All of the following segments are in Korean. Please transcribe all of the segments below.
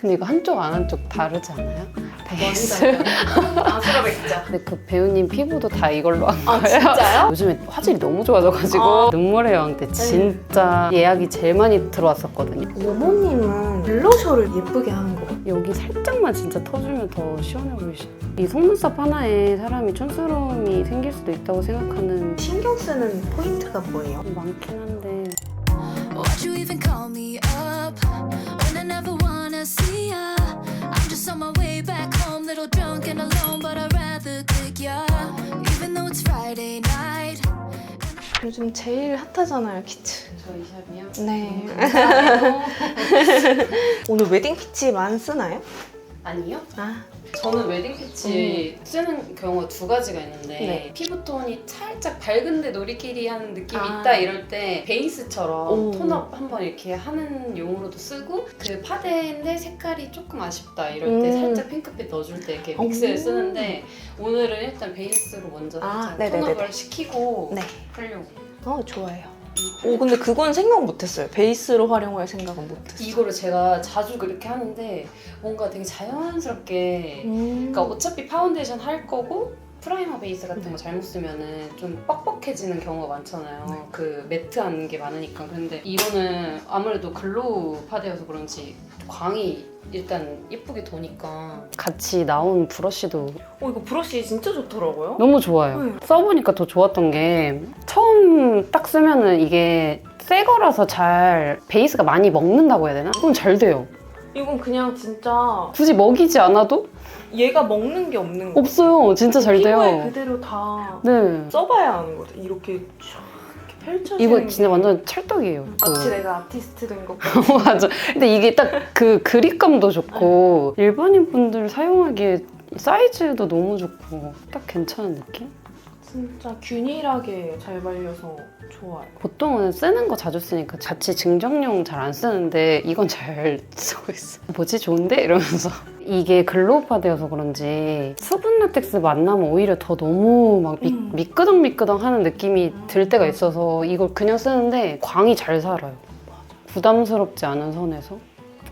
근데 이거 한쪽 안 한쪽 다르지 않아요? 베이스. 아수라 백자. 근데 그 배우님 피부도 다 이걸로 한 거예요? 진짜요? 요즘에 화질이 너무 좋아져가지고 눈물의 여왕 때 진짜 예약이 제일 많이 들어왔었거든요. 모모님은 블러셔를 예쁘게 하는 거 같아요. 여기 살짝만 진짜 터주면 더 시원해 보이시죠? 이 속눈썹 하나에 사람이 촌스러움이 생길 수도 있다고 생각하는 신경 쓰는 포인트가 뭐예요? 많긴 한데 Why'd you even call me up when I never wanna see ya? I'm just on my way back home, little drunk and alone, but I'd rather kick ya. Even though it's Friday night. 요즘 제일 핫하잖아요, 키츠. 저희 샵이요? 네. 오늘 웨딩 피치만 쓰나요? 아니요? 아, 저는 웨딩 패치 쓰는 경우가 두 가지가 있는데 네. 피부톤이 살짝 밝은데 놀이끼리 하는 느낌이 아. 있다 이럴 때 베이스처럼 오. 톤업 한번 이렇게 하는 용으로도 쓰고 그 파데인데 색깔이 조금 아쉽다 이럴 때 살짝 핑크빛 넣어줄 때 이렇게 믹스를 오. 쓰는데 오늘은 일단 베이스로 먼저 아, 살짝 네네네네. 톤업을 시키고 네. 하려고. 좋아요. 오, 근데 그건 생각 못했어요. 베이스로 활용할 생각은 못했어요. 이거를 제가 자주 그렇게 하는데 뭔가 되게 자연스럽게 그러니까 어차피 파운데이션 할 거고 프라이머 베이스 같은 거 잘못 쓰면은 좀 뻑뻑해지는 경우가 많잖아요. 그 매트한 게 많으니까. 근데 이거는 아무래도 글로우 파데여서 그런지 광이 일단 예쁘게 도니까 같이 나온 브러쉬도 이거 브러쉬 진짜 좋더라고요. 너무 좋아요. 네. 써보니까 더 좋았던 게 처음 딱 쓰면은 이게 새 거라서 잘 베이스가 많이 먹는다고 해야 되나? 그건 잘 돼요. 이건 그냥 진짜 굳이 먹이지 않아도 얘가 먹는 게 없는 거. 없어요. 진짜 잘 돼요. 피부에 그대로 다 네. 써봐야 하는 거죠. 이렇게 쫙 이렇게 펼쳐지는 이거 게. 진짜 완전 찰떡이에요. 마치 내가 아티스트 된 것 같아. 맞아. 근데 이게 딱 그 그립감도 좋고 일반인 분들 사용하기에 사이즈도 너무 좋고 딱 괜찮은 느낌? 진짜 균일하게 잘 발려서 좋아요. 보통은 쓰는 거 자주 쓰니까 자칫 증정용 잘 안 쓰는데 이건 잘 쓰고 있어. 뭐지 좋은데? 이러면서 이게 글로우 파데여서 그런지 수분 라텍스 만나면 오히려 더 너무 막 미끄덩미끄덩 하는 느낌이 들 때가 있어서 이걸 그냥 쓰는데 광이 잘 살아요. 부담스럽지 않은 선에서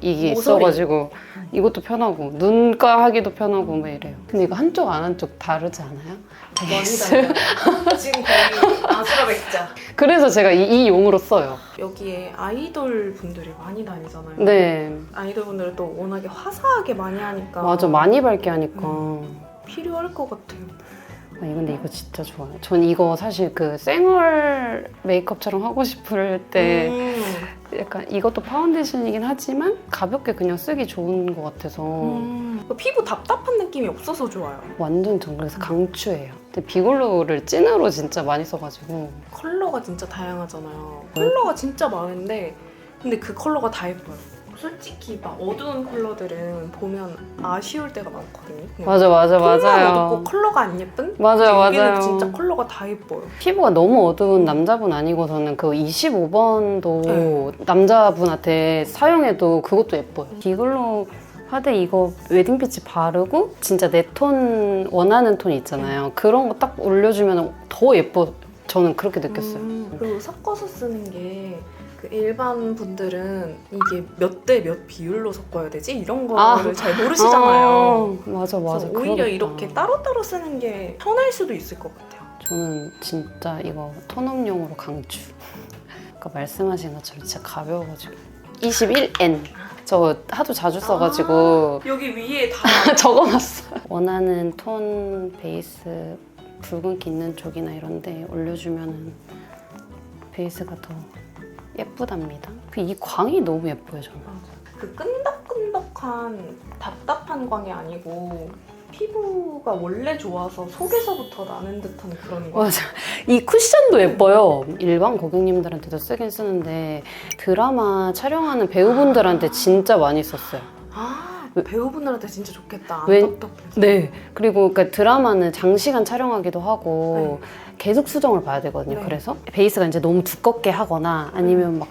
이게 모서리. 있어가지고 이것도 편하고 눈가 하기도 편하고 막 이래요. 근데 이거 한쪽 안 한쪽 다르지 않아요? 베이스. 지금 거의 아수라 백자. 그래서 제가 이 용으로 써요. 여기에 아이돌 분들이 많이 다니잖아요. 네. 아이돌 분들은 또 워낙에 화사하게 많이 하니까 맞아, 많이 밝게 하니까. 필요할 것 같아요. 아니, 근데 이거 진짜 좋아요. 전 이거 사실 그 생얼 메이크업처럼 하고 싶을 때 약간 이것도 파운데이션이긴 하지만 가볍게 그냥 쓰기 좋은 것 같아서 피부 답답한 느낌이 없어서 좋아요. 완전 전 그래서 강추해요. 근데 비글로우를 찐으로 진짜 많이 써가지고 컬러가 진짜 다양하잖아요. 컬러가 진짜 많은데 근데 그 컬러가 다 예뻐요. 솔직히 막 어두운 컬러들은 보면 아쉬울 때가 많거든요. 그냥 맞아 톤만 맞아요. 어둡고 컬러가 안 예쁜? 맞아요, 근데 여기는 맞아요. 진짜 컬러가 다 예뻐요. 피부가 너무 어두운 남자분 아니고서는 그 25번도 남자분한테 사용해도 그것도 예뻐요. 비글로우 파데 이거 웨딩피치 바르고 진짜 내 톤 원하는 톤 있잖아요. 그런 거 딱 올려주면 더 예뻐. 저는 그렇게 느꼈어요. 그리고 섞어서 쓰는 게 그 일반 분들은 이게 몇 대 몇 비율로 섞어야 되지? 이런 거를 잘 모르시잖아요. 맞아 그래서 오히려 그러겠다. 이렇게 따로따로 쓰는 게 편할 수도 있을 것 같아요. 저는 진짜 이거 톤업용으로 강추. 아까 말씀하신 것처럼 진짜 가벼워가지고 21N 저 하도 자주 써가지고 여기 위에 다 적어놨어. 원하는 톤 베이스 붉은기 있는 쪽이나 이런데 올려주면은 베이스가 더 예쁘답니다. 이 광이 너무 예뻐요 저는. 그 끈덕끈덕한 답답한 광이 아니고 피부가 원래 좋아서 속에서부터 나는 듯한 그런 광. 맞아. 이 쿠션도 예뻐요. 일반 고객님들한테도 쓰긴 쓰는데 드라마 촬영하는 배우분들한테 진짜 많이 썼어요. 배우분들한테 진짜 좋겠다. 안 왜- 답답해서. 네. 그리고 그러니까 드라마는 장시간 촬영하기도 하고 계속 수정을 봐야 되거든요. 네. 그래서 베이스가 이제 너무 두껍게 하거나 아니면 막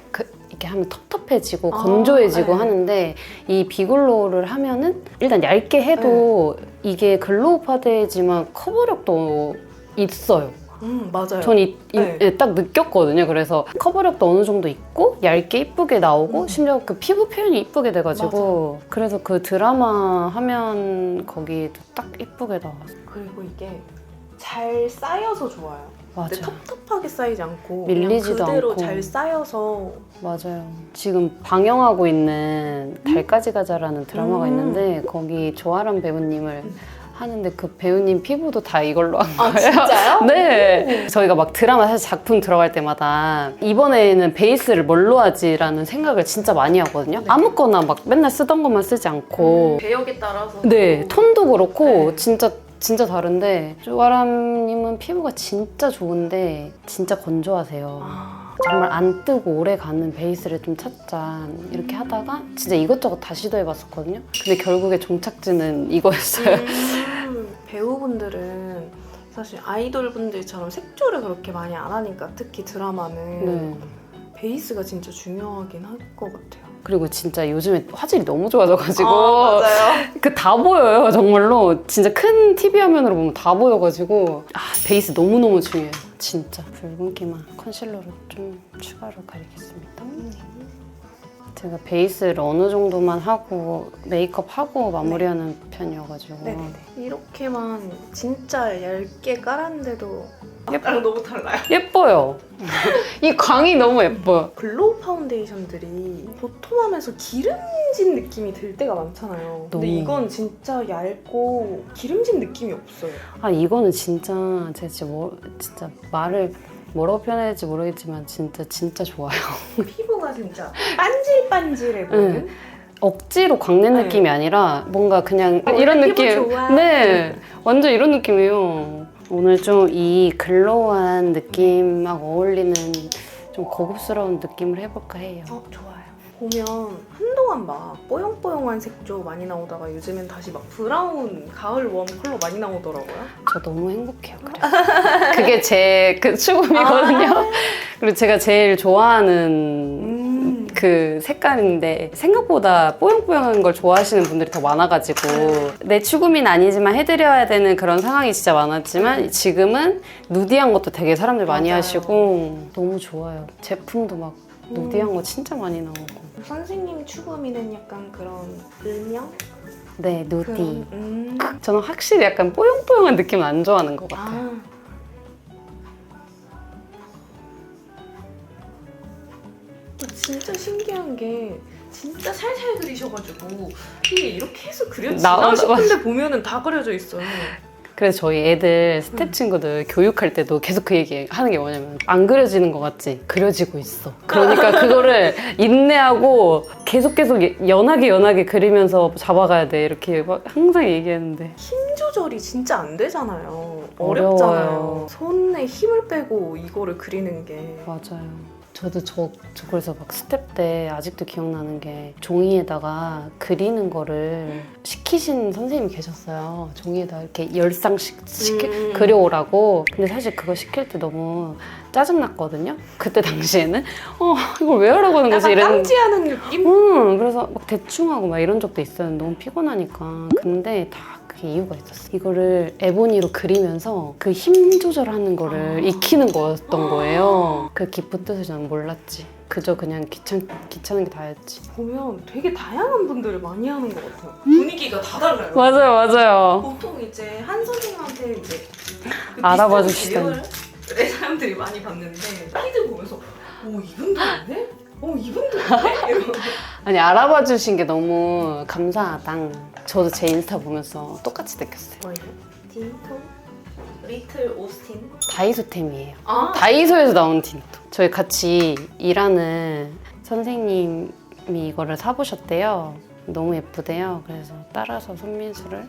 이렇게 하면 텁텁해지고 아, 건조해지고 네. 하는데 이 비글로우를 하면은 일단 얇게 해도 이게 글로우 파데지만 커버력도 있어요. 맞아요. 전 네. 딱 느꼈거든요. 그래서 커버력도 어느 정도 있고 얇게 이쁘게 나오고 심지어 그 피부 표현이 이쁘게 돼가지고 그래서 그 드라마 하면 거기도 딱 이쁘게 나왔어요. 그리고 이게 잘 쌓여서 좋아요. 근데 맞아요. 텁텁하게 쌓이지 않고 밀리지도 그냥 그대로 않고. 잘 쌓여서 맞아요. 지금 방영하고 있는 달까지 가자라는 드라마가 있는데 거기 조아람 배우님을 하는데 그 배우님 피부도 다 이걸로 한 아 거예요. 진짜요? 네. 저희가 막 드라마 사실 작품 들어갈 때마다 이번에는 베이스를 뭘로 하지라는 생각을 진짜 많이 하거든요. 네. 아무거나 막 맨날 쓰던 것만 쓰지 않고 배역에 따라서 네, 톤도 그렇고 네. 진짜 다른데 조아람님은 피부가 진짜 좋은데 진짜 건조하세요. 정말 안 뜨고 오래 가는 베이스를 좀 찾자 이렇게 하다가 진짜 이것저것 다 시도해봤었거든요. 근데 결국에 종착지는 이거였어요. 배우분들은 사실 아이돌 분들처럼 색조를 그렇게 많이 안 하니까 특히 드라마는 네. 베이스가 진짜 중요하긴 할 것 같아요. 그리고 진짜 요즘에 화질이 너무 좋아져가지고 맞아요. 그 다 보여요. 정말로 진짜 큰 TV 화면으로 보면 다 보여가지고 베이스 너무너무 중요해요. 진짜 붉은기만 컨실러로 좀 추가로 가리겠습니다. 제가 베이스를 어느 정도만 하고 메이크업 하고 마무리하는 편이어가지고 네네네. 이렇게만 진짜 얇게 깔았는데도 아까랑 너무 달라요. 예뻐요. 이 광이 너무 예뻐요. 글로우 파운데이션들이 도톰하면서 기름진 느낌이 들 때가 많잖아요. 근데 너무. 이건 진짜 얇고 기름진 느낌이 없어요. 이거는 진짜 제가 진짜 말을 뭐라고 표현해야 될지 모르겠지만 진짜 좋아요. 피부가 진짜 반질반질해 보이는? 억지로 광낸 네. 느낌이 아니라 뭔가 그냥 원래 이런 피부 느낌. 좋아. 네, 완전 이런 느낌이에요. 오늘 좀 이 글로우한 느낌하고 어울리는 좀 고급스러운 느낌을 해볼까 해요. 좋아요. 보면 한동안 막 뽀용뽀용한 색조 많이 나오다가 요즘엔 다시 막 브라운 가을 웜 컬러 많이 나오더라고요. 저 너무 행복해요. 그래서 그게 제 그 추구미거든요. 그리고 제가 제일 좋아하는 그 색깔인데 생각보다 뽀용뽀용한 걸 좋아하시는 분들이 더 많아가지고 내 추구미는 아니지만 해드려야 되는 그런 상황이 진짜 많았지만 지금은 누디한 것도 되게 사람들 많이 맞아요. 하시고 너무 좋아요. 제품도 막 누디한 거 진짜 많이 나오고. 선생님 추구미는 약간 그런 을명? 네, 누디. 그런, 저는 확실히 약간 뽀용뽀용한 느낌은 안 좋아하는 것 같아요. 진짜 신기한 게 진짜 살살 그리셔가지고 이게 이렇게 해서 그려지나 나온다, 싶은데 보면은 다 그려져 있어요. 그래서 저희 애들 스텝 친구들 교육할 때도 계속 그 얘기 하는 게 뭐냐면 안 그려지는 것 같지? 그려지고 있어. 그러니까 그거를 인내하고 계속 연하게 그리면서 잡아가야 돼. 이렇게 막 항상 얘기했는데 힘 조절이 진짜 안 되잖아요. 어려워요. 어렵잖아요. 손에 힘을 빼고 이거를 그리는 게. 맞아요. 저도 저 그래서 막 스텝 때 아직도 기억나는 게 종이에다가 그리는 거를 시키신 선생님이 계셨어요. 종이에다 이렇게 10쌍씩 그려오라고. 근데 사실 그거 시킬 때 너무 짜증났거든요. 그때 당시에는 이걸 왜 하라고 하는 거지? 약간 깜지하는 느낌? 그래서 막 대충 하고 막 이런 적도 있었는데 너무 피곤하니까. 근데 다 그게 이유가 있었어. 이거를 에보니로 그리면서 그 힘 조절하는 거를 익히는 거였던 거예요. 그 깊은 뜻을 저는 몰랐지. 그저 그냥 귀찮은 게 다였지. 보면 되게 다양한 분들을 많이 하는 것 같아요. 분위기가 다 달라요. 맞아요. 보통 이제 한 선생님한테 이제 알아봐 비슷한 주시다니. 계열의 사람들이 많이 봤는데 피드 보면서 이분도 있네? 이분도 있네? 이러고. 아니 알아봐 주신 게 너무 감사하다. 저도 제 인스타 보면서 똑같이 느꼈어요. 뭐예요? 틴토? 리틀 오스틴? 다이소템이에요. 다이소에서 나온 틴트. 저희 같이 일하는 선생님이 이거를 사보셨대요. 너무 예쁘대요. 그래서 따라서 손민수를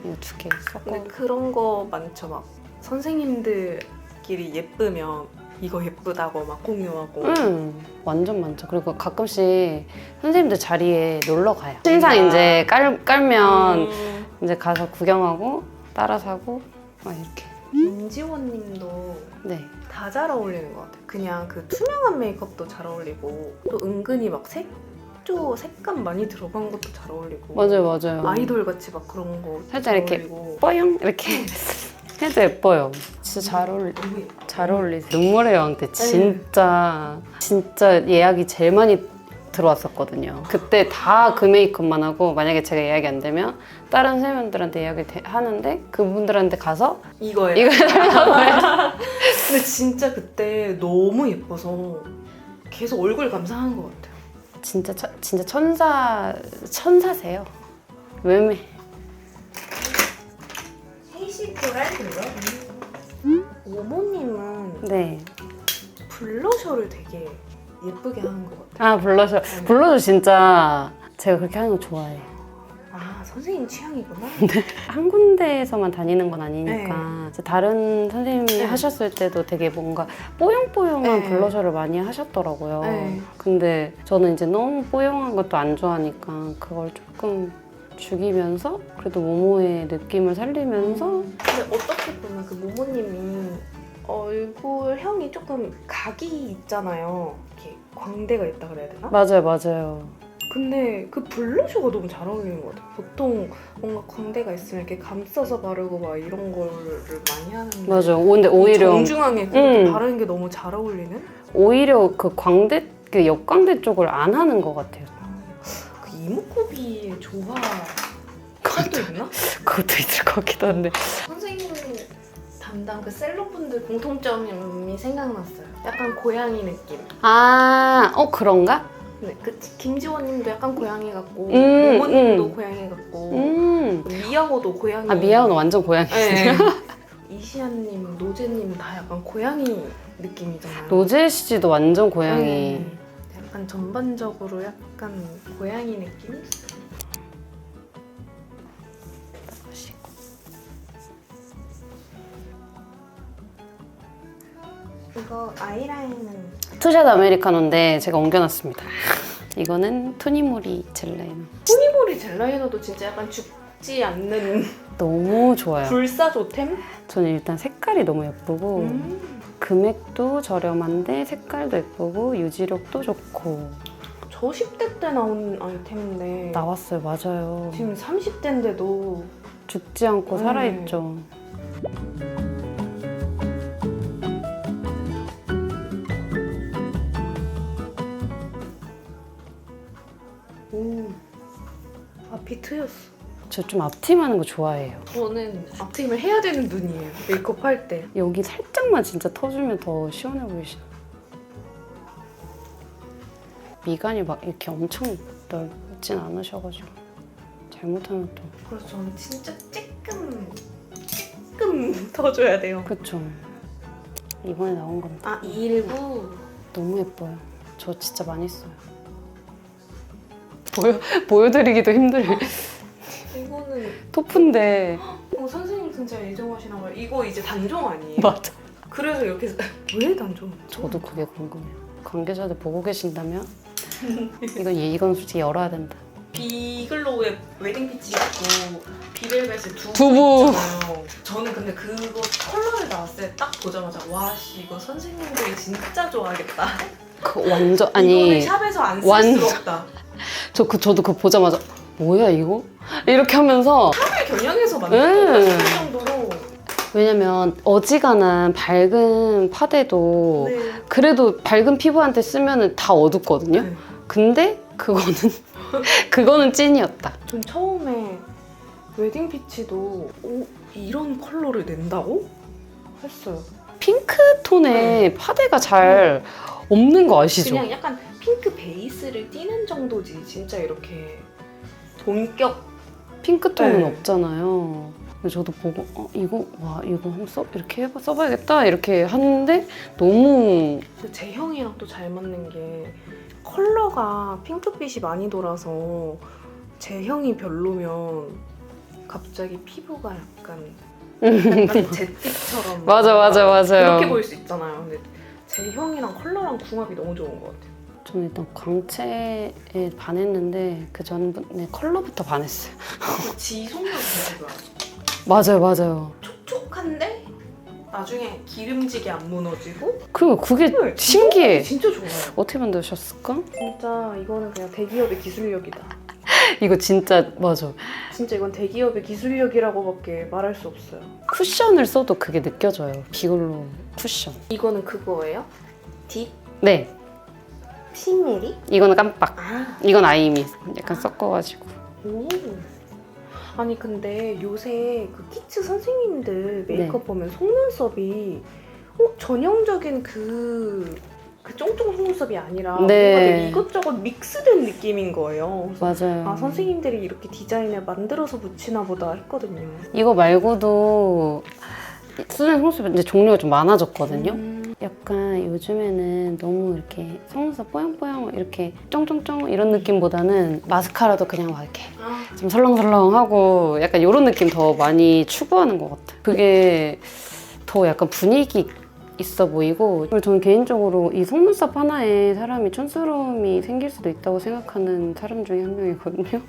이거 2개 썼고. 근데 그런 거 많죠. 막 선생님들끼리 예쁘면 이거 예쁘다고 막 공유하고. 완전 많죠. 그리고 가끔씩 선생님들 자리에 놀러 가요. 신상 이제 깔면 이제 가서 구경하고 따라 사고 막 이렇게. 김지원 님도 네. 다 잘 어울리는 것 같아요. 그냥 그 투명한 메이크업도 잘 어울리고 또 은근히 막 색감 많이 들어간 것도 잘 어울리고 맞아요. 아이돌 같이 막 그런 거 살짝 이렇게 어울리고. 뽀용 이렇게 해도 예뻐요. 진짜 너무 예뻐. 잘 어울리세요. 눈물의 여왕 때 진짜 예약이 제일 많이 들어왔었거든요. 그때 다 그 메이크업만 하고 만약에 제가 예약이 안 되면 다른 선생님들한테 예약을 하는데 그분들한테 가서 이거예요. 이거 해달라고 해요. 근데 진짜 그때 너무 예뻐서 계속 얼굴 감상한 것 같아요. 진짜 천사세요. 외매. 헤이시 코랄 블러. 오모님은 네. 블러셔를 되게 예쁘게 하는 것 같아요. 아 블러셔 진짜 제가 그렇게 하는 거 좋아해요. 아 선생님 취향이구나. 한 군데에서만 다니는 건 아니니까 다른 선생님이 네. 하셨을 때도 되게 뭔가 뽀용뽀용한 네. 블러셔를 많이 하셨더라고요. 네. 근데 저는 이제 너무 뽀용한 것도 안 좋아하니까 그걸 조금 죽이면서 그래도 모모의 느낌을 살리면서 근데 어떻게 보면 그 모모님이 얼굴형이 조금 각이 있잖아요. 이렇게 광대가 있다 그래야 되나? 맞아요. 근데 그 블러셔가 너무 잘 어울리는 것 같아요. 보통 뭔가 광대가 있으면 이렇게 감싸서 바르고 막 이런 거를 많이 하는데 맞아. 근데 오히려 정중하게 그렇게 바르는 게 너무 잘 어울리는? 오히려 그 광대 그 역광대 쪽을 안 하는 것 같아요. 그 이목구비의 조화가 또 있나? 그것도 있을 것 같기도 한데. 선생님 담당 그 셀럽분들 공통점이 생각났어요. 약간 고양이 느낌. 그런가? 네, 그 김지원님도 약간 고양이 같고 모모님도 고양이 같고 미야오도 고양이. 미야오는 완전 고양이. 네. 이시안님, 노제님 다 약간 고양이 느낌이잖아요. 노제 씨도 완전 고양이. 네. 약간 전반적으로 약간 고양이 느낌이 있어요. 이거 아이라인은 투샷 아메리카노인데 제가 옮겨놨습니다. 이거는 투니모리 젤라이너. 토니모리 젤라이너도 진짜 약간 죽지 않는 너무 좋아요. 불사조템? 저는 일단 색깔이 너무 예쁘고 금액도 저렴한데 색깔도 예쁘고 유지력도 좋고 저 10대 때 나온 아이템인데 나왔어요. 맞아요. 지금 30대인데도 죽지 않고 살아있죠. 앞이 트였어. 저 좀 앞팀하는 거 좋아해요. 저는 앞트임을 해야 되는 눈이에요. 메이크업 할 때. 여기 살짝만 진짜 터주면 더 시원해 보이시나? 미간이 막 이렇게 엄청 넓진 않으셔가지고 잘못하면 또 그래서 저는 진짜 조금 터줘야 돼요. 그쵸. 이번에 나온 건데 아 219. 너무 예뻐요. 저 진짜 많이 써요. 보여드리기도 힘들어요. 이거는 토프인데 선생님 진짜 애정하시나 봐요. 이거 이제 단종 아니에요? 맞아. 그래서 이렇게 왜 단종? 저도 그게 궁금해요. 관계자들 보고 계신다면 이건 솔직히 열어야 된다. 비글로우의 웨딩 피치 있고 비벨벳의 두부. 있잖아요. 저는 근데 그거 컬러를 나왔을 때 딱 보자마자 와씨 이거 선생님들이 진짜 좋아하겠다. 그 완전 이거는 샵에서 안 쓸 완전- 수가 없다. 저도 그거 보자마자 뭐야 이거? 이렇게 하면서 샵을 겨냥해서 만든 싶을 정도로. 왜냐면 어지간한 밝은 파데도 네. 그래도 밝은 피부한테 쓰면 다 어둡거든요. 네. 근데 그거는 찐이었다. 전 처음에 웨딩 피치도 이런 컬러를 낸다고? 했어요. 핑크톤의 파데가 잘 없는 거 아시죠? 그냥 약간 핑크 베이스를 띠는 정도지 진짜 이렇게 본격. 핑크톤은 네. 없잖아요. 그래서 저도 보고 이거 한번 이렇게 써봐야겠다 이렇게 하는데 너무 근데 제 형이랑 또 잘 맞는 게 컬러가 핑크빛이 많이 돌아서 제 형이 별로면 갑자기 피부가 약간 제틱처럼 맞아요. 그렇게 보일 수 있잖아요. 근데 제 형이랑 컬러랑 궁합이 너무 좋은 것 같아요. 저는 일단 광채에 반했는데 그 전에 컬러부터 반했어요. 지속력이 되게 좋아요. 맞아요. 촉촉한데 나중에 기름지게 안 무너지고. 그게 네, 신기해. 진짜 좋아요. 어떻게 만드셨을까? 진짜 이거는 그냥 대기업의 기술력이다. 이거 진짜 맞아. 진짜 이건 대기업의 기술력이라고밖에 말할 수 없어요. 쿠션을 써도 그게 느껴져요. 비글로 쿠션. 이거는 그거예요? 딥 네, 피메리? 이거는 깜빡. 아, 이건 아이미. 약간 섞어가지고. 오. 아니 근데 요새 그 키츠 선생님들 메이크업 보면 속눈썹이 전형적인 그 쫑쫑 속눈썹이 아니라 뭔가 네. 되게 이것저것 믹스된 느낌인 거예요. 그래서 맞아요. 아 선생님들이 이렇게 디자인을 만들어서 붙이나 보다 했거든요. 이거 말고도 수정 속눈썹 이제 종류가 좀 많아졌거든요. 약간 요즘에는 너무 이렇게 속눈썹 뽀용뽀용 이렇게 쫑쫑쫑 이런 느낌보다는 마스카라도 그냥 막 이렇게 좀 설렁설렁하고 약간 이런 느낌 더 많이 추구하는 것 같아요. 그게 더 약간 분위기 있어 보이고, 그리고 저는 개인적으로 이 속눈썹 하나에 사람이 촌스러움이 생길 수도 있다고 생각하는 사람 중에 한 명이거든요.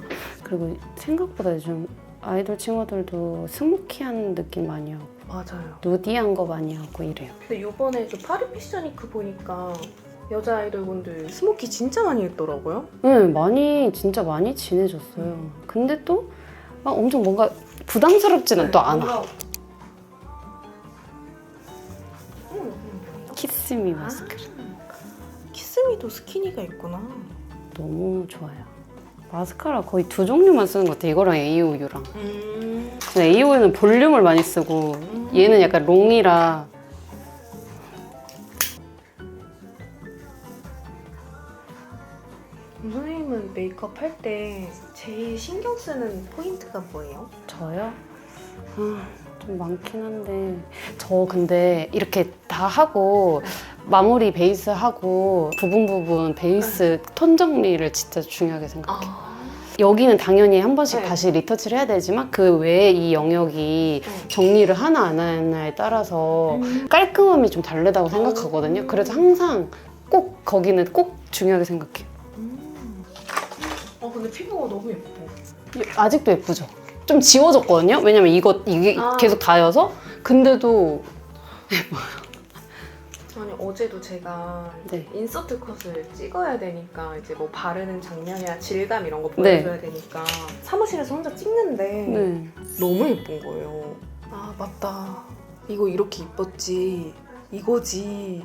그리고 생각보다 요즘 아이돌 친구들도 스모키한 느낌 많이 하고 맞아요. 누디한 거 많이 하고 이래요. 근데 요번에 저 파리 패션위크 보니까 여자 아이돌분들 스모키 진짜 많이 했더라고요. 네, 진짜 많이 진해졌어요. 근데 또 엄청 뭔가 부담스럽지는 또 않아. 뭔가- 키스미 마스크라. 키스미도 스키니가 있구나. 너무 좋아요. 마스카라 거의 두 종류만 쓰는 것 같아요. 이거랑 AOU랑. AOU는 볼륨을 많이 쓰고 얘는 약간 롱이라. 선생님은 메이크업 할 때 제일 신경 쓰는 포인트가 뭐예요? 저요? 좀 많긴 한데 저 근데 이렇게 다 하고 마무리 베이스 하고 부분 베이스 톤 정리를 진짜 중요하게 생각해요. 여기는 당연히 한 번씩 네. 다시 리터치를 해야 되지만 그 외에 이 영역이 정리를 하나 안 하나에 따라서 깔끔함이 좀 다르다고 생각하거든요. 그래서 항상 꼭 거기는 꼭 중요하게 생각해요. 근데 피부가 너무 예뻐. 아직도 예쁘죠? 좀 지워졌거든요? 왜냐면 이게 계속 닿여서. 근데도 아니 어제도 제가 네. 인서트 컷을 찍어야 되니까 이제 뭐 바르는 장면이나 질감 이런 거 네. 보여줘야 되니까 사무실에서 혼자 찍는데 네. 너무 예쁜 거예요. 아 맞다. 이거 이렇게 이뻤지. 이거지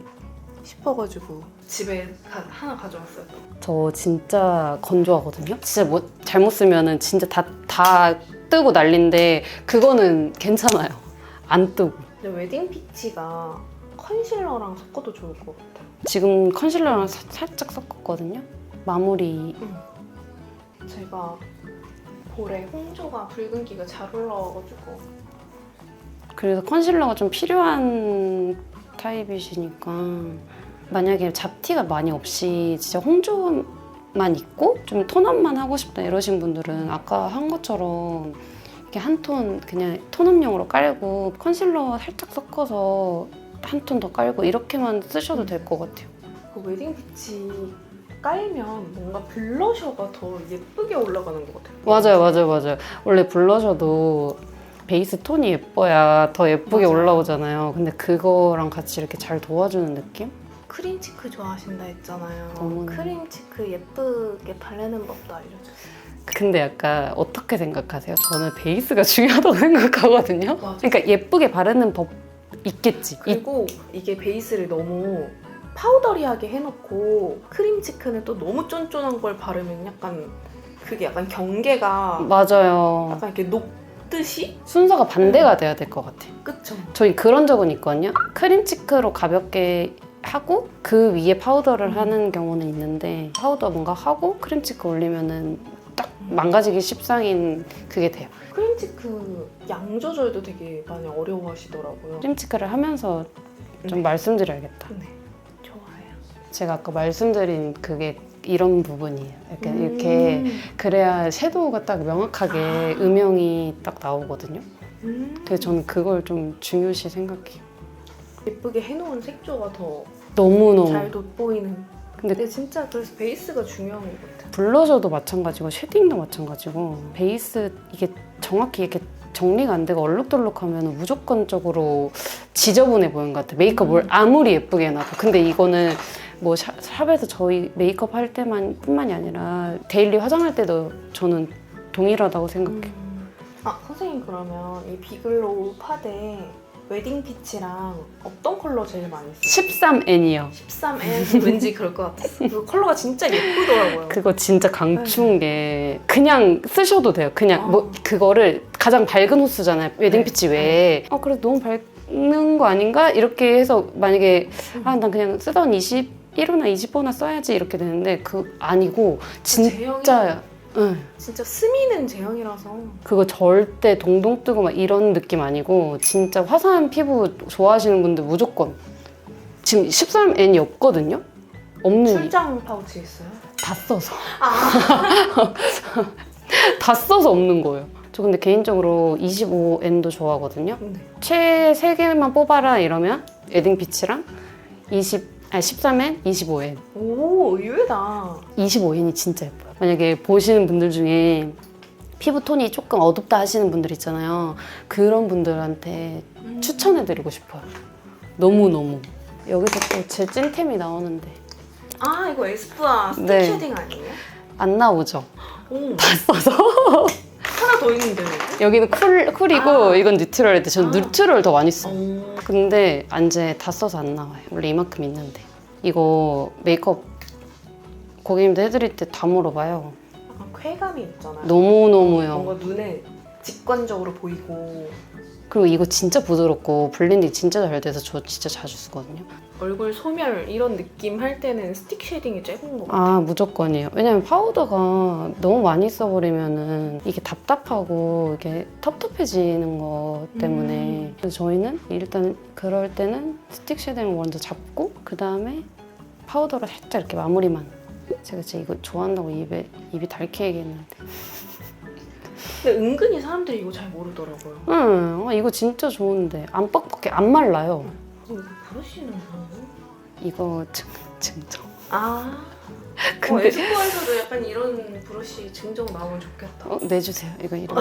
싶어가지고 집에 하나 가져왔어요. 저 진짜 건조하거든요? 진짜 뭐 잘못 쓰면은 진짜 다 뜨고 난린데 그거는 괜찮아요. 안 뜨고. 근데 웨딩 피치가 컨실러랑 섞어도 좋을 것 같아요. 지금 컨실러랑 살짝 섞었거든요? 마무리. 제가 볼에 홍조가 붉은기가 잘 올라와가지고 그래서 컨실러가 좀 필요한 타입이시니까 만약에 잡티가 많이 없이 진짜 홍조만 있고 좀 톤업만 하고 싶다 이러신 분들은 아까 한 것처럼 이렇게 한 톤 그냥 톤업용으로 깔고 컨실러 살짝 섞어서 한 톤 더 깔고 이렇게만 쓰셔도 될 것 같아요. 그 웨딩 피치 깔면 뭔가 블러셔가 더 예쁘게 올라가는 것 같아요. 맞아요. 원래 블러셔도 베이스 톤이 예뻐야 더 예쁘게 맞아요. 올라오잖아요. 근데 그거랑 같이 이렇게 잘 도와주는 느낌? 크림 치크 좋아하신다 했잖아요. 너무. 크림 치크 예쁘게 바르는 법도 알려주세요. 근데 약간 어떻게 생각하세요? 저는 베이스가 중요하다고 생각하거든요. 맞아. 그러니까 예쁘게 바르는 법 있겠지. 그리고 이게 베이스를 너무 파우더리하게 해놓고 크림 치크는 또 너무 쫀쫀한 걸 바르면 약간 그게 약간 경계가 맞아요. 약간 이렇게 녹듯이? 순서가 반대가 돼야 될 것 같아요. 그쵸? 저희 그런 적은 있거든요. 크림 치크로 가볍게 하고 그 위에 파우더를 하는 경우는 있는데 파우더 뭔가 하고 크림 치크 올리면은 딱 망가지기 십상인 그게 돼요. 크림 치크 양 조절도 되게 많이 어려워하시더라고요. 크림 치크를 하면서 좀 네. 말씀드려야겠다. 네, 좋아요. 제가 아까 말씀드린 그게 이런 부분이에요. 약간 이렇게 그래야 섀도우가 딱 명확하게 음영이 딱 나오거든요. 그래서 저는 그걸 좀 중요시 생각해요. 예쁘게 해놓은 색조가 더 너무너무. 잘 돋보이는. 근데 근데 진짜 그래서 베이스가 중요한 것 같아요. 블러셔도 마찬가지고 쉐딩도 마찬가지고 베이스 이게 정확히 이렇게 정리가 안 되고 얼룩덜룩하면 무조건적으로 지저분해 보이는 것 같아요. 메이크업 뭘 아무리 예쁘게 해놔도. 근데 이거는 뭐 샵에서 저희 메이크업 할 때만 뿐만이 아니라 데일리 화장할 때도 저는 동일하다고 생각해요. 아 선생님 그러면 이 비글로우 파데 웨딩 피치랑 어떤 컬러 제일 많이 써요? 13N이요. 13N 왠지 그럴 것 같았어. 그 컬러가 진짜 예쁘더라고요. 그거 진짜 강추인 게 그냥 쓰셔도 돼요. 그냥 아. 뭐 그거를 가장 밝은 호수잖아요. 웨딩 피치 외에. 그래 너무 밝은 거 아닌가? 이렇게 해서 만약에 난 그냥 쓰던 21호나 25호나 써야지 이렇게 되는데 그 아니고 진짜 진짜 스미는 제형이라서 그거 절대 동동 뜨고 막 이런 느낌 아니고 진짜 화사한 피부 좋아하시는 분들 무조건 지금 13N이 없거든요? 없는 출장 파우치 있어요? 다 써서 아 다 써서 없는 거예요. 저 근데 개인적으로 25N도 좋아하거든요. 네. 최 3개만 뽑아라 이러면 웨딩 피치랑 13N, 25N. 오 의외다. 25N이 진짜 예뻐요. 만약에 보시는 분들 중에 피부 톤이 조금 어둡다 하시는 분들 있잖아요. 그런 분들한테 추천해드리고 싶어요. 너무너무. 여기서 또 제 찐템이 나오는데 아 이거 에스쁘아 스틱 네. 쉐딩 아니에요? 안 나오죠? 오 다 써서. 하나 더 있는데. 여기는 쿨이고 이건 뉴트럴인데 저는 뉴트럴 더 많이 써. 오. 근데 안제 다 써서 안 나와요. 원래 이만큼 있는데. 이거 메이크업 고객님들 해드릴 때 다 물어봐요. 약간 쾌감이 있잖아요. 너무너무요. 뭔가 눈에 직관적으로 보이고 그리고 이거 진짜 부드럽고 블렌딩 진짜 잘 돼서 저 진짜 자주 쓰거든요. 얼굴 소멸 이런 느낌 할 때는 스틱 쉐딩이 최고인 것 같아요. 아 무조건이에요. 왜냐면 파우더가 너무 많이 써버리면은 이게 답답하고 이게 텁텁해지는 것 때문에 그래서 저희는 일단 그럴 때는 스틱 쉐딩을 먼저 잡고 그 다음에 파우더로 살짝 이렇게 마무리만. 제가 진짜 이거 좋아한다고 입이 닳게 얘기했는데. 근데 은근히 사람들이 이거 잘 모르더라고요. 응, 이거 진짜 좋은데 안 뻑뻑해, 안 말라요. 이거 브러쉬는 뭐예요? 이거 증정. 아 근데 에스쁘아에서도 약간 이런 브러쉬 증정 나오면 좋겠다. 내주세요. 이거 이런.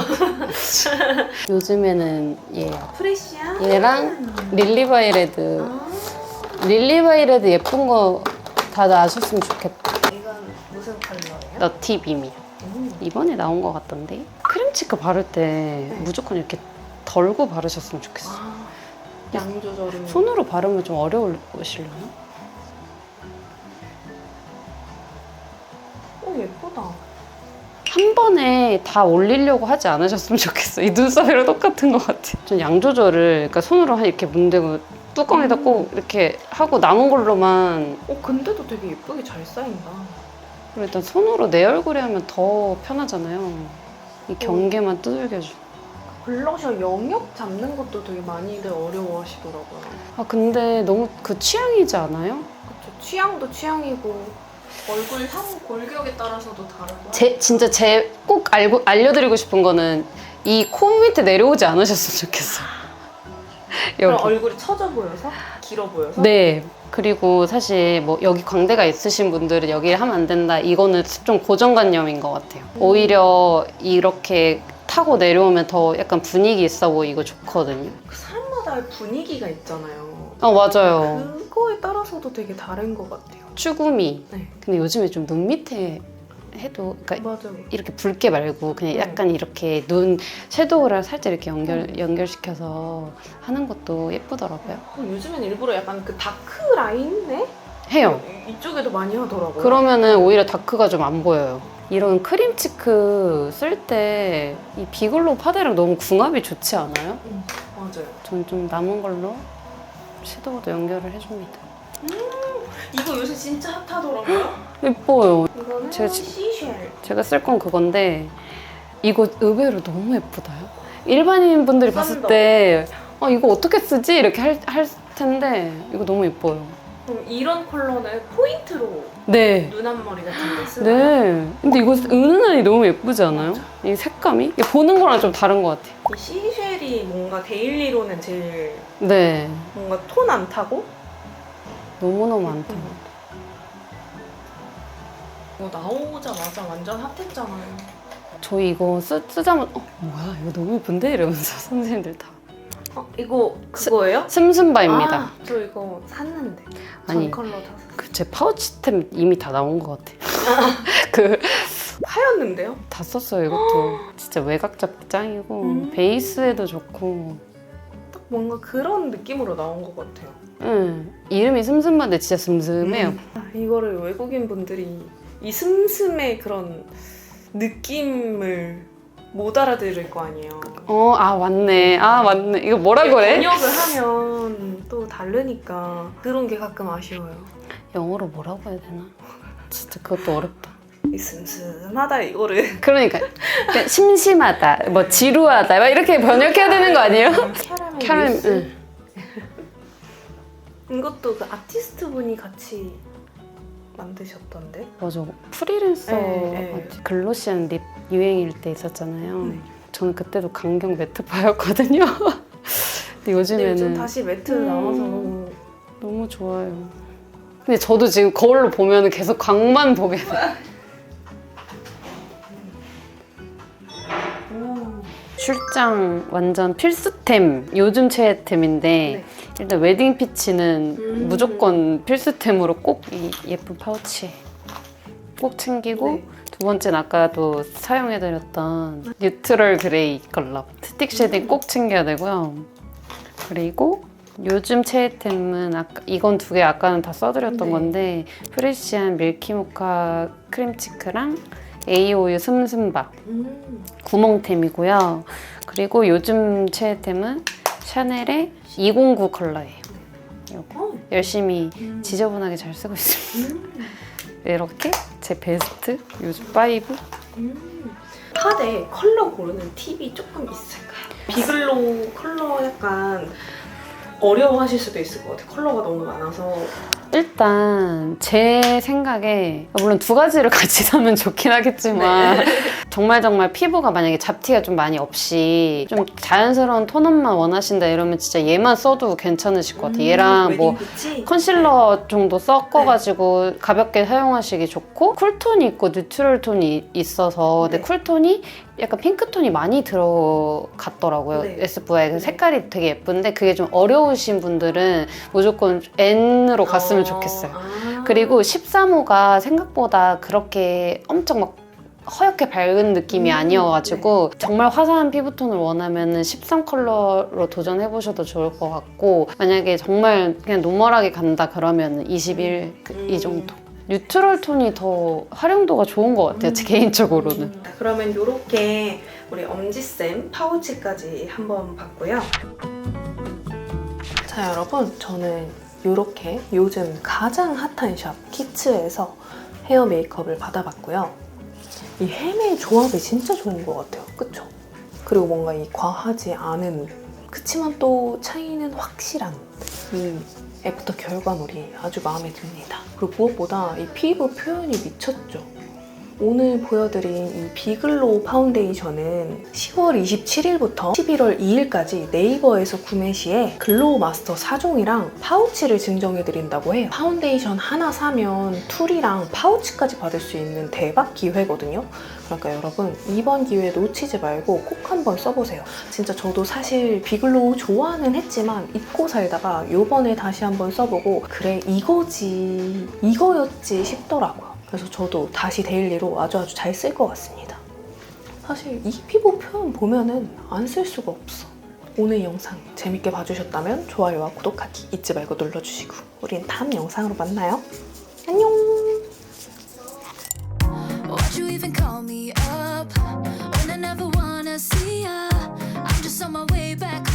요즘에는 얘예요. 프레시야? 얘랑 릴리바이레드. 아 릴리바이레드 예쁜 거 다들 아셨으면 좋겠다. 이건 무슨 컬러예요? 너티빔이요. 이번에 나온 거 같던데. 크림치크 바를 때 무조건 이렇게 덜고 바르셨으면 좋겠어요. 아, 양 조절은 손으로 바르면 좀 어려우시려나? 오 예쁘다. 한 번에 다 올리려고 하지 않으셨으면 좋겠어요. 이 눈썹이랑 똑같은 것 같아. 전 양 조절을 그러니까 손으로 이렇게 문대고 뚜껑에다 꼭 이렇게 하고 남은 걸로만 근데도 되게 예쁘게 잘 쌓인다. 그리고 일단 손으로 내 얼굴에 하면 더 편하잖아요. 이 경계만 두들겨줘. 블러셔 영역 잡는 것도 되게 많이들 어려워하시더라고요. 아 근데 너무 그 취향이지 않아요? 그쵸. 취향도 취향이고 얼굴 형 골격에 따라서도 다르고. 진짜 꼭 알려드리고 싶은 거는 이 코 밑에 내려오지 않으셨으면 좋겠어요. 그럼 여기. 얼굴이 처져 보여서? 길어 보여서? 네. 그리고 사실 뭐 여기 광대가 있으신 분들은 여기 하면 안 된다. 이거는 좀 고정관념인 것 같아요. 오히려 이렇게 타고 내려오면 더 약간 분위기 있어 보이고 좋거든요. 그 사람마다의 분위기가 있잖아요. 맞아요. 그거에 따라서도 되게 다른 것 같아요. 쭈구미. 네. 근데 요즘에 좀 눈 밑에 해도 그러니까 맞아요. 이렇게 붉게 말고 그냥 약간 이렇게 눈 섀도우랑 살짝 이렇게 연결시켜서 하는 것도 예쁘더라고요. 요즘엔 일부러 약간 그 다크 라인에 해요. 이쪽에도 많이 하더라고요. 그러면은 오히려 다크가 좀 안 보여요. 이런 크림치크 쓸 때 이 비글로우 파데랑 너무 궁합이 좋지 않아요? 맞아요. 전 좀 남은 걸로 섀도우도 연결을 해줍니다. 이거 요새 진짜 핫하더라고요. 예뻐요. 이거는 제가 시쉘. 제가 쓸 건 그건데 이거 의외로 너무 예쁘다요. 일반인 분들이 봤을 썬더. 때 이거 어떻게 쓰지? 이렇게 할 텐데 이거 너무 예뻐요. 그럼 이런 컬러는 포인트로 네. 눈 앞머리 같은 데 쓰나요? 네. 근데 이거 은은하니 너무 예쁘지 않아요? 이 색감이? 이게 보는 거랑 좀 다른 것 같아요. 이 시쉘이 뭔가 데일리로는 제일 네. 뭔가 톤 안 타고 너무너무 많다. 이거 나오자마자 완전 핫했잖아요. 저희 이거 쓰자마자 뭐야 이거 너무 예쁜데? 이러면서 선생님들 다 이거 그거예요? 슴슴바입니다. 아, 저 이거 샀는데. 아니, 전 컬러 다 샀어요. 제 파우치템 이미 다 나온 것 같아. 그 하였는데요? 다 썼어요 이것도. 진짜 외곽 잡기 짱이고 베이스에도 좋고. 딱 뭔가 그런 느낌으로 나온 것 같아요. 이름이 슴슴바인데 진짜 슴슴해요. 이거를 외국인 분들이 이 슴슴의 그런 느낌을 못 알아들을 거 아니에요. 맞네. 맞네. 이거 뭐라 그래? 번역을 하면 또 다르니까 그런 게 가끔 아쉬워요. 영어로 뭐라고 해야 되나? 진짜 그것도 어렵다. 이 슴슴하다 이거를 그러니까 심심하다, 뭐 지루하다, 막 이렇게 번역해야 되는 거 아니에요? 캐러멜 뮤스? 응. 이것도 그 아티스트 분이 같이 만드셨던데? 맞아. 프리랜서 네. 글로시안 립 유행일 때 있었잖아요. 네. 저는 그때도 강경 매트파였거든요. 근데 근데 요즘에는 요즘 다시 매트 나와서 너무 좋아요. 근데 저도 지금 거울로 보면 계속 광만 보게 돼. 출장 완전 필수템, 요즘 최애템인데 네. 일단 웨딩 피치는 무조건 필수템으로 꼭 이 예쁜 파우치에 꼭 챙기고 네. 두 번째는 아까도 사용해드렸던 뉴트럴 그레이 컬러 스틱 쉐딩 꼭 챙겨야 되고요. 그리고 요즘 최애템은 이건 두 개 아까는 다 써드렸던 네. 건데 프레시한 밀키모카 크림치크랑 A오유 슴슴바 구멍템이고요. 그리고 요즘 최애템은 샤넬의 209 컬러예요. 이거 열심히 지저분하게 잘 쓰고 있습니다. 이렇게 제 베스트 요즘 5. 팟에 컬러 고르는 팁이 조금 있을까요? 비글로우 컬러 약간 어려워하실 수도 있을 것 같아요. 컬러가 너무 많아서. 일단 제 생각에 물론 두 가지를 같이 사면 좋긴 하겠지만 정말 피부가 만약에 잡티가 좀 많이 없이 좀 자연스러운 톤업만 원하신다 이러면 진짜 얘만 써도 괜찮으실 것 같아요. 얘랑 뭐 웨딩 컨실러 정도 섞어가지고 가볍게 사용하시기 좋고 쿨톤이 있고 뉴트럴 톤이 있어서 근데 네. 쿨톤이 약간 핑크톤이 많이 들어갔더라고요. 네. SV에 색깔이 되게 예쁜데 그게 좀 어려우신 분들은 무조건 N으로 갔으면 좋겠어요. 그리고 13호가 생각보다 그렇게 엄청 막 허옇게 밝은 느낌이 아니어가지고 정말 화사한 피부톤을 원하면 13 컬러로 도전해보셔도 좋을 것 같고 만약에 정말 그냥 노멀하게 간다 그러면 21 이 정도. 뉴트럴 톤이 더 활용도가 좋은 것 같아요. 제 개인적으로는. 그러면 이렇게 우리 엄지쌤 파우치까지 한번 봤고요. 자 여러분, 저는 이렇게 요즘 가장 핫한 샵 키츠에서 헤어 메이크업을 받아봤고요. 이 헤메 조합이 진짜 좋은 것 같아요. 그쵸? 그리고 뭔가 이 과하지 않은 그치만 또 차이는 확실한 이 애프터 결과물이 아주 마음에 듭니다. 그리고 무엇보다 이 피부 표현이 미쳤죠. 오늘 보여드린 이 비글로우 파운데이션은 10월 27일부터 11월 2일까지 네이버에서 구매 시에 글로우 마스터 4종이랑 파우치를 증정해드린다고 해요. 파운데이션 하나 사면 툴이랑 파우치까지 받을 수 있는 대박 기회거든요. 그러니까 여러분 이번 기회 놓치지 말고 꼭 한번 써보세요. 진짜 저도 사실 비글로우 좋아는 했지만 잊고 살다가 요번에 다시 한번 써보고 그래 이거였지 싶더라고요. 그래서 저도 다시 데일리로 아주 잘 쓸 것 같습니다. 사실 이 피부 표현 보면은 안 쓸 수가 없어. 오늘 영상 재밌게 봐주셨다면 좋아요와 구독하기 잊지 말고 눌러주시고 우린 다음 영상으로 만나요. 안녕! Why'd you even call me up when I never wanna see ya? I'm just on my way back